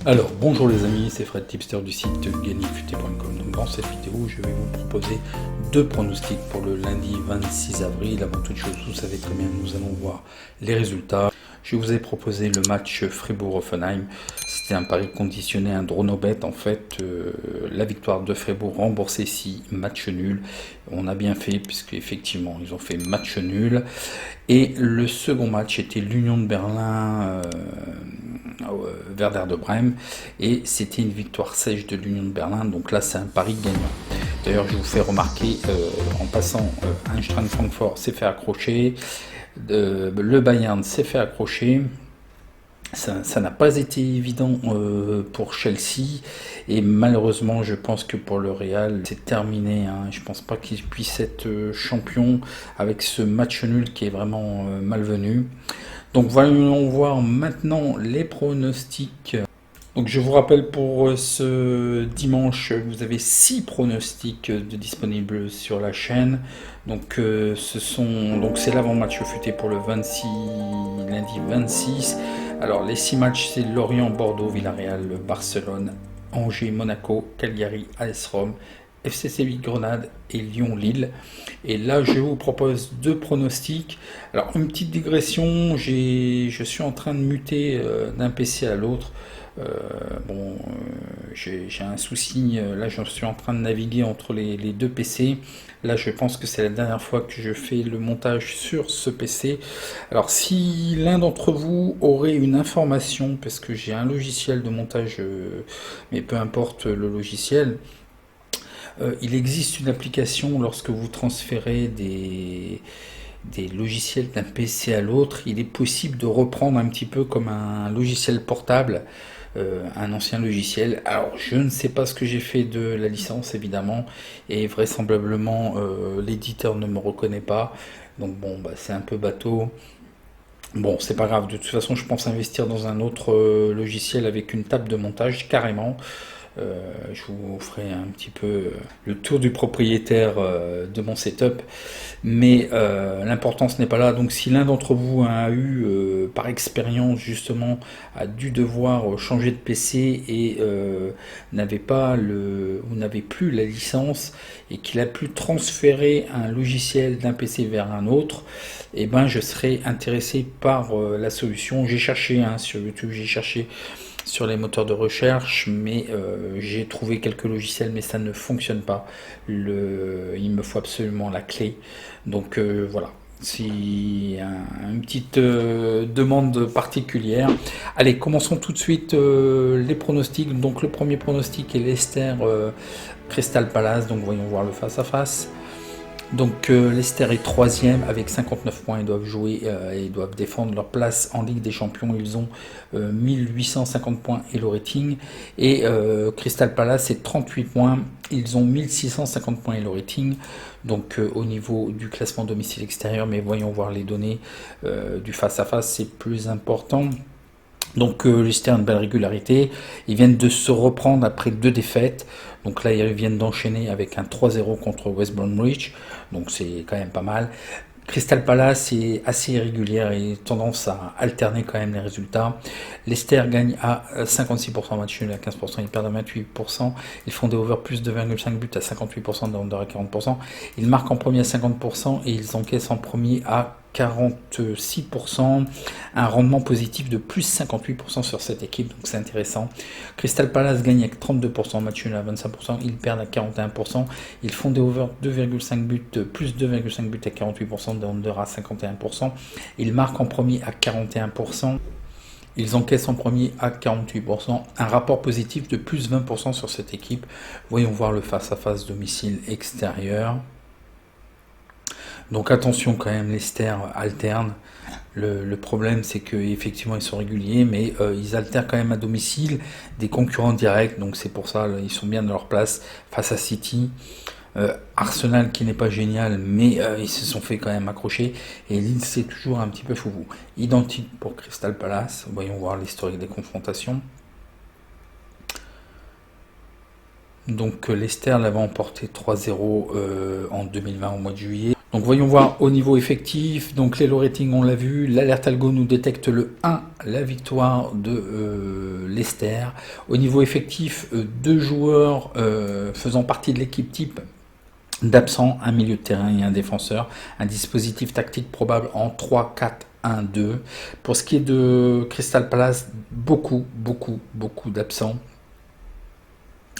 Alors, bonjour les amis, c'est Fred Tipster du site gagnerfuté.com. Donc, dans cette vidéo, je vais vous proposer deux pronostics pour le lundi 26 avril. Avant toute chose, vous savez très bien, nous allons voir les résultats. Je vous ai proposé le match Fribourg-Offenheim. C'était un pari conditionné, un dronobet. En fait, la victoire de Fribourg remboursée si match nul. On a bien fait, puisque effectivement, ils ont fait match nul. Et le second match était l'Union de Berlin. Werder de Brême, et c'était une victoire sèche de l'Union de Berlin, donc là c'est un pari gagnant. D'ailleurs, je vous fais remarquer, en passant, Eintracht Francfort s'est fait accrocher, le Bayern s'est fait accrocher. Ça n'a pas été évident pour Chelsea, et malheureusement je pense que pour le Real c'est terminé, hein. Je pense pas qu'il puisse être champion avec ce match nul qui est vraiment malvenu. Donc voyons voir maintenant les pronostics. Donc je vous rappelle pour ce dimanche, vous avez 6 pronostics de disponibles sur la chaîne. Donc c'est l'avant-match futé pour le 26 lundi 26. Alors les 6 matchs, c'est Lorient, Bordeaux, Villarreal, Barcelone, Angers, Monaco, Cagliari, AS Rome, FC Séville, Grenade et Lyon-Lille. Et là, je vous propose deux pronostics. Alors, une petite digression, je suis en train de muter d'un PC à l'autre. Euh, j'ai un souci, là je suis en train de naviguer entre les deux PC. Là, je pense que c'est la dernière fois que je fais le montage sur ce PC. Alors, si l'un d'entre vous aurait une information, parce que j'ai un logiciel de montage, mais peu importe le logiciel, il existe une application lorsque vous transférez des logiciels d'un PC à l'autre. Il est possible de reprendre un petit peu comme un logiciel portable, un ancien logiciel. Alors, je ne sais pas ce que j'ai fait de la licence, évidemment, et vraisemblablement, l'éditeur ne me reconnaît pas. Donc, bon, bah, c'est un peu bateau. Bon, c'est pas grave. De toute façon, je pense investir dans un autre logiciel avec une table de montage, carrément. Je vous ferai un petit peu le tour du propriétaire de mon setup, mais l'important ce n'est pas là. Donc si l'un d'entre vous a eu par expérience justement a dû devoir changer de PC et n'avait plus la licence et qu'il a pu transférer un logiciel d'un PC vers un autre, et ben je serais intéressé par la solution. J'ai cherché sur YouTube, j'ai cherché sur les moteurs de recherche, mais j'ai trouvé quelques logiciels, mais ça ne fonctionne pas. Il me faut absolument la clé. Donc voilà, si une petite demande particulière. Allez, commençons tout de suite les pronostics. Donc le premier pronostic est Leicester Crystal Palace. Donc voyons voir le face à face. Donc Leicester est troisième avec 59 points. Ils doivent jouer et ils doivent défendre leur place en Ligue des Champions. Ils ont 1850 points et le rating. Et Crystal Palace est 38 points. Ils ont 1650 points et le rating. Donc au niveau du classement domicile extérieur. Mais voyons voir les données du face-à-face, c'est plus important. Donc Leicester a une belle régularité. Ils viennent de se reprendre après deux défaites. Donc là, ils viennent d'enchaîner avec un 3-0 contre West Bromwich. Donc c'est quand même pas mal. Crystal Palace est assez irrégulière et tendance à alterner quand même les résultats. Leicester gagne à 56%, match nul à 15%, ils perdent à 28%. Ils font des over plus de 2,5 buts à 58%, des under à 40%. Ils marquent en premier à 50% et ils encaissent en premier à 46%, un rendement positif de plus 58% sur cette équipe, donc c'est intéressant. Crystal Palace gagne avec 32%, match nul à 25%, ils perdent à 41%, ils font des over 2,5 buts, plus 2,5 buts à 48%, des under à 51%, ils marquent en premier à 41%, ils encaissent en premier à 48%, un rapport positif de plus 20% sur cette équipe. Voyons voir le face-à-face domicile extérieur. Donc attention quand même, Leicester alterne. Le problème c'est qu'effectivement ils sont réguliers, mais ils altèrent quand même à domicile des concurrents directs, donc c'est pour ça ils sont bien dans leur place face à City. Arsenal qui n'est pas génial, mais ils se sont fait quand même accrocher. Et Lille c'est toujours un petit peu foufou. Identique pour Crystal Palace. Voyons voir l'historique des confrontations. Donc Leicester l'avait emporté 3-0 en 2020 au mois de juillet. Donc voyons voir au niveau effectif. Donc les low ratings, on l'a vu. L'alerte algo nous détecte le 1, la victoire de Leicester. Au niveau effectif, deux joueurs faisant partie de l'équipe type d'absents, un milieu de terrain et un défenseur. Un dispositif tactique probable en 3-4-1-2. Pour ce qui est de Crystal Palace, beaucoup d'absents.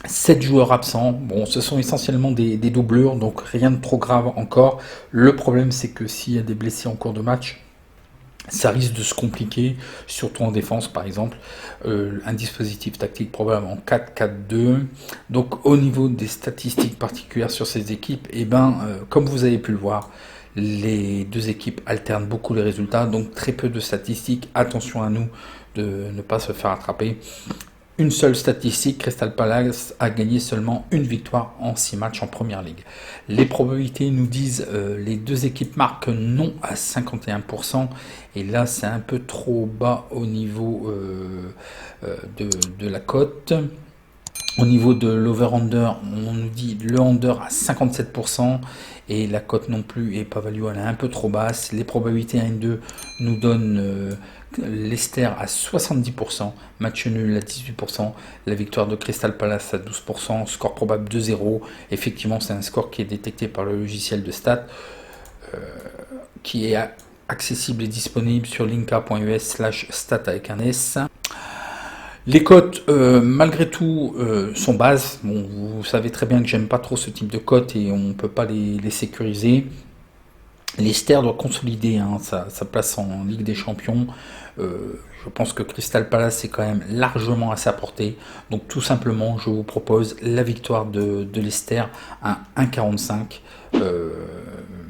7 joueurs absents, bon ce sont essentiellement des doublures, donc rien de trop grave encore. Le problème c'est que s'il y a des blessés en cours de match, ça risque de se compliquer, surtout en défense par exemple. Un dispositif tactique probable en 4-4-2. Donc au niveau des statistiques particulières sur ces équipes, comme vous avez pu le voir, les deux équipes alternent beaucoup les résultats, donc très peu de statistiques. Attention à nous de ne pas se faire attraper. Une seule statistique, Crystal Palace a gagné seulement une victoire en 6 matchs en Première Ligue. Les probabilités nous disent les deux équipes marquent non à 51%. Et là, c'est un peu trop bas au niveau de la cote. Au niveau de l'over-under, on nous dit le under à 57% et la cote non plus est pas value, elle est un peu trop basse. Les probabilités 1-2 nous donnent Leicester à 70%, match nul à 18%, la victoire de Crystal Palace à 12%, score probable 2-0. Effectivement, c'est un score qui est détecté par le logiciel de stats qui est accessible et disponible sur linka.us/stat avec un S. Les cotes, malgré tout, sont basses. Bon, vous savez très bien que j'aime pas trop ce type de cotes et on ne peut pas les sécuriser. Leicester doit consolider sa place en Ligue des Champions. Je pense que Crystal Palace est quand même largement à sa portée. Donc tout simplement, je vous propose la victoire de Leicester à 1,45.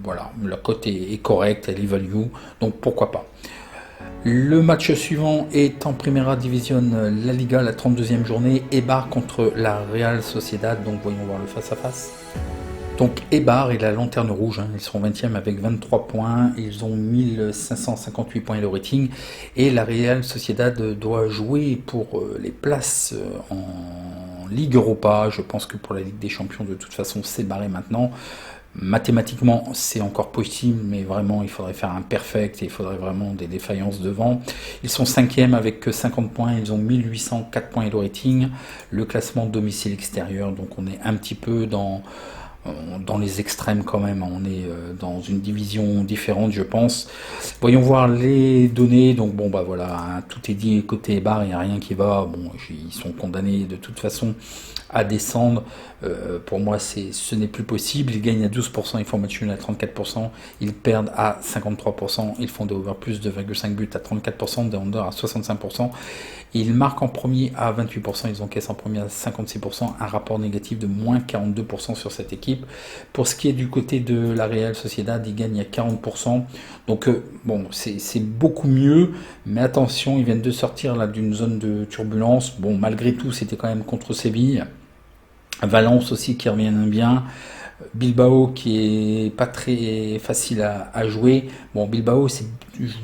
Voilà, la cote est correcte, elle est value. Donc pourquoi pas. Le match suivant est en Primera Division, la Liga, la 32e journée, Eibar contre la Real Sociedad, donc voyons voir le face-à-face. Donc Eibar est la lanterne rouge, ils seront 20e avec 23 points, ils ont 1558 points et le rating, et la Real Sociedad doit jouer pour les places en Ligue Europa. Je pense que pour la Ligue des Champions, de toute façon, c'est barré maintenant. Mathématiquement, c'est encore possible, mais vraiment, il faudrait faire un perfect et il faudrait vraiment des défaillances devant. Ils sont 5e avec que 50 points, ils ont 1804 points et le rating. Le classement domicile extérieur, donc on est un petit peu dans les extrêmes quand même, on est dans une division différente je pense. Voyons voir les données, donc bon bah voilà, tout est dit côté Eibar, il n'y a rien qui va, bon ils sont condamnés de toute façon à descendre, pour moi ce n'est plus possible. Ils gagnent à 12%, ils font match nul à 34%, ils perdent à 53%, ils font des over plus 2,5 buts à 34%, des under à 65%, ils marquent en premier à 28%, ils encaissent en premier à 56%, un rapport négatif de moins 42% sur cette équipe. Pour ce qui est du côté de la Real Sociedad, ils gagnent à 40%, donc bon c'est beaucoup mieux, mais attention, ils viennent de sortir là d'une zone de turbulence. Bon, malgré tout, c'était quand même contre Séville. Valence aussi qui revient bien. Bilbao qui est pas très facile à jouer. Bon, Bilbao, je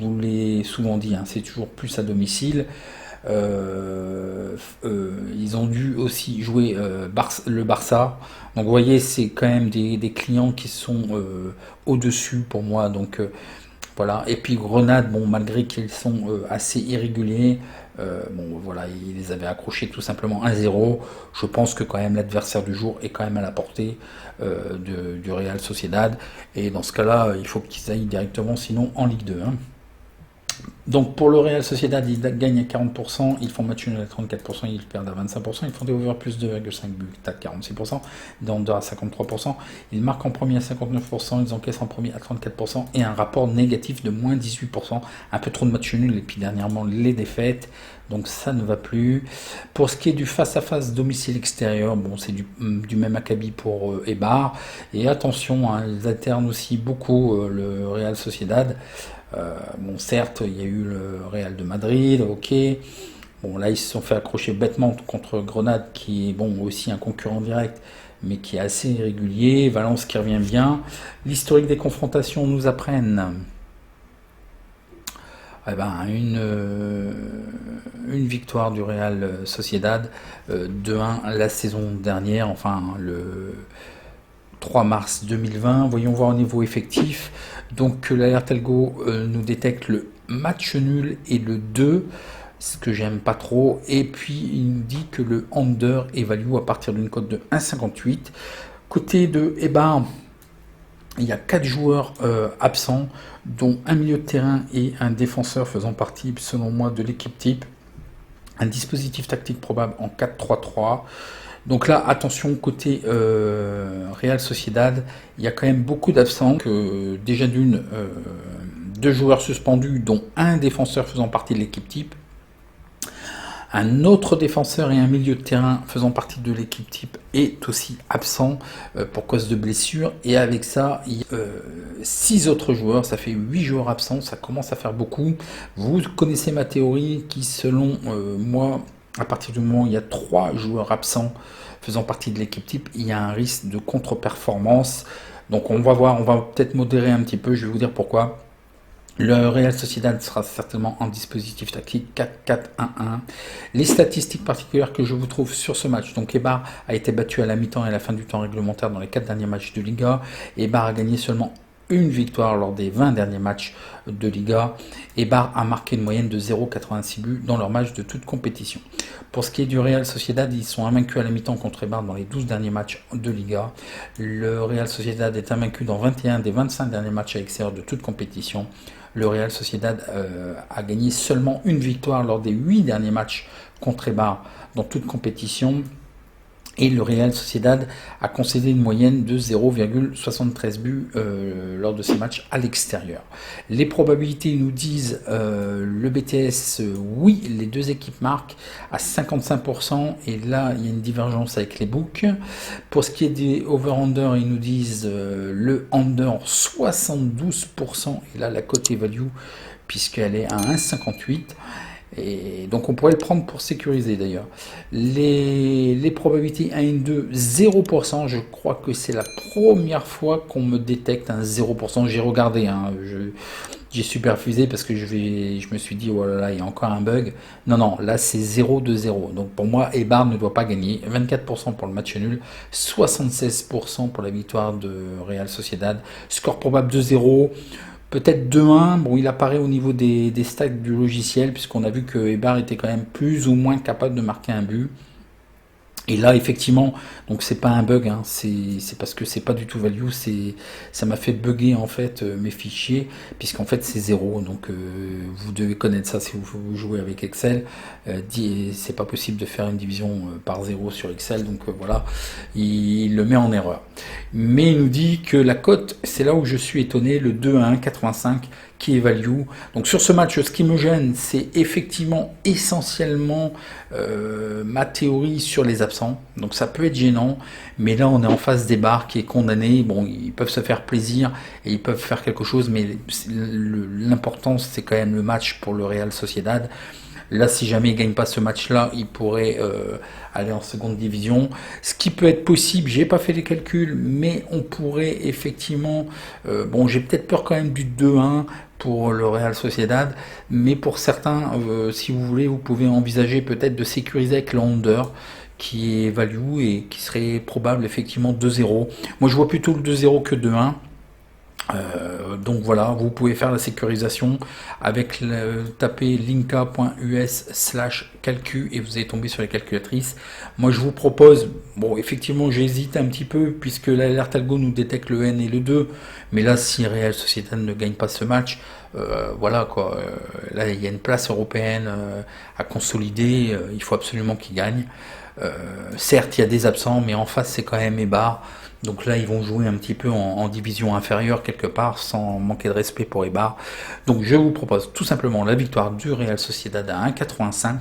vous l'ai souvent dit, c'est toujours plus à domicile. Ils ont dû aussi jouer le Barça. Donc vous voyez, c'est quand même des clients qui sont au-dessus pour moi. Donc voilà. Et puis Grenade, bon, malgré qu'ils sont assez irréguliers, bon voilà, ils les avaient accrochés tout simplement 1-0. Je pense que quand même l'adversaire du jour est quand même à la portée du Real Sociedad. Et dans ce cas-là, il faut qu'ils aillent directement, sinon en Ligue 2. Donc pour le Real Sociedad, ils gagnent à 40%, ils font match nul à 34%, ils perdent à 25%, ils font des over plus 2,5 buts à 46%, des under à 53%, ils marquent en premier à 59%, ils encaissent en premier à 34% et un rapport négatif de moins 18%, un peu trop de match nul et puis dernièrement les défaites, donc ça ne va plus. Pour ce qui est du face-à-face domicile extérieur, bon c'est du même acabit pour Eibar, et attention, ils alternent aussi beaucoup le Real Sociedad. Bon certes il y a eu le Real de Madrid, ok, bon là ils se sont fait accrocher bêtement contre Grenade qui est bon aussi un concurrent direct mais qui est assez irrégulier. Valence qui revient bien. L'historique des confrontations nous apprennent une victoire du Real Sociedad 2-1 la saison dernière, enfin 3 mars 2020. Voyons voir au niveau effectif. Donc l'alerte algo nous détecte le match nul et le 2, ce que j'aime pas trop. Et puis il nous dit que le under est value à partir d'une cote de 1,58. Côté de Eibar, il y a 4 joueurs absents, dont un milieu de terrain et un défenseur faisant partie, selon moi, de l'équipe type. Un dispositif tactique probable en 4-3-3. Donc là, attention, côté Real Sociedad, il y a quand même beaucoup d'absents. Déjà d'une, 2 joueurs suspendus, dont un défenseur faisant partie de l'équipe type. Un autre défenseur et un milieu de terrain faisant partie de l'équipe type est aussi absent pour cause de blessure. Et avec ça, il y a 6 autres joueurs, ça fait 8 joueurs absents, ça commence à faire beaucoup. Vous connaissez ma théorie qui, selon moi, à partir du moment où il y a 3 joueurs absents faisant partie de l'équipe type, il y a un risque de contre-performance. Donc on va voir, on va peut-être modérer un petit peu, je vais vous dire pourquoi. Le Real Sociedad sera certainement en dispositif tactique 4-4-1-1. Les statistiques particulières que je vous trouve sur ce match. Donc Eibar a été battu à la mi-temps et à la fin du temps réglementaire dans les 4 derniers matchs de Liga. Eibar a gagné seulement une victoire lors des 20 derniers matchs de Liga. Eibar a marqué une moyenne de 0,86 buts dans leurs matchs de toute compétition. Pour ce qui est du Real Sociedad, ils sont invaincus à la mi-temps contre Eibar dans les 12 derniers matchs de Liga. Le Real Sociedad est invaincu dans 21 des 25 derniers matchs à l'extérieur de toute compétition. Le Real Sociedad a gagné seulement une victoire lors des 8 derniers matchs contre Eibar dans toute compétition. Et le Real Sociedad a concédé une moyenne de 0,73 buts lors de ces matchs à l'extérieur. Les probabilités nous disent le BTS, oui, les deux équipes marquent à 55%. Et là, il y a une divergence avec les books. Pour ce qui est des over-under, ils nous disent le under 72%. Et là, la cote est value puisqu'elle est à 1,58. Et donc on pourrait le prendre pour sécuriser d'ailleurs. Les probabilités 1 et 2, 0%. Je crois que c'est la première fois qu'on me détecte un 0%. J'ai regardé, hein, j'ai superfusé parce que je me suis dit, oh là là, il y a encore un bug. Non, non, là c'est 0 de 0. Donc pour moi, Eibar ne doit pas gagner. 24% pour le match nul, 76% pour la victoire de Real Sociedad. Score probable de 0. Peut-être 2-1, bon, il apparaît au niveau des stats du logiciel, puisqu'on a vu que Eibar était quand même plus ou moins capable de marquer un but. Et là, effectivement, donc c'est pas un bug, hein, c'est parce que c'est pas du tout value, ça m'a fait bugger en fait mes fichiers, puisqu'en fait c'est 0, donc vous devez connaître ça si vous jouez avec Excel. C'est pas possible de faire une division par 0 sur Excel, donc voilà, il le met en erreur. Mais il nous dit que la cote, c'est là où je suis étonné, le 2 à 1,85 qui est value. Donc sur ce match, ce qui me gêne, c'est effectivement essentiellement ma théorie sur les absents. Donc ça peut être gênant, mais là on est en face d'Eibar qui est condamné. Bon, ils peuvent se faire plaisir et ils peuvent faire quelque chose, mais l'important c'est quand même le match pour le Real Sociedad. Là, si jamais il ne gagne pas ce match-là, il pourrait aller en seconde division. Ce qui peut être possible, j'ai pas fait les calculs, mais on pourrait effectivement... bon, j'ai peut-être peur quand même du 2-1 pour le Real Sociedad, mais pour certains, si vous voulez, vous pouvez envisager peut-être de sécuriser avec le under, qui est value et qui serait probable effectivement 2-0. Moi, je vois plutôt le 2-0 que 2-1. Donc voilà, vous pouvez faire la sécurisation avec taper linka.us/calcu et vous allez tomber sur les calculatrices. Moi je vous propose, bon effectivement j'hésite un petit peu puisque l'alerte algo nous détecte le N et le 2, mais là si Real Sociedad ne gagne pas ce match, voilà quoi, là il y a une place européenne à consolider, il faut absolument qu'il gagne. Certes il y a des absents, mais en face c'est quand même Eibar. Donc là, ils vont jouer un petit peu en division inférieure quelque part, sans manquer de respect pour Eibar. Donc je vous propose tout simplement la victoire du Real Sociedad à 1,85,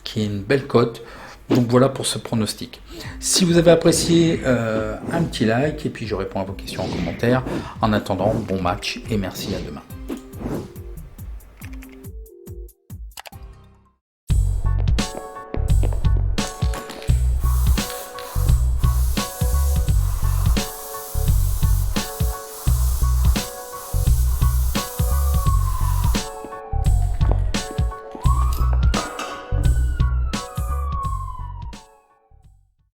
qui est une belle cote. Donc voilà pour ce pronostic. Si vous avez apprécié, un petit like, et puis je réponds à vos questions en commentaire. En attendant, bon match et merci, à demain.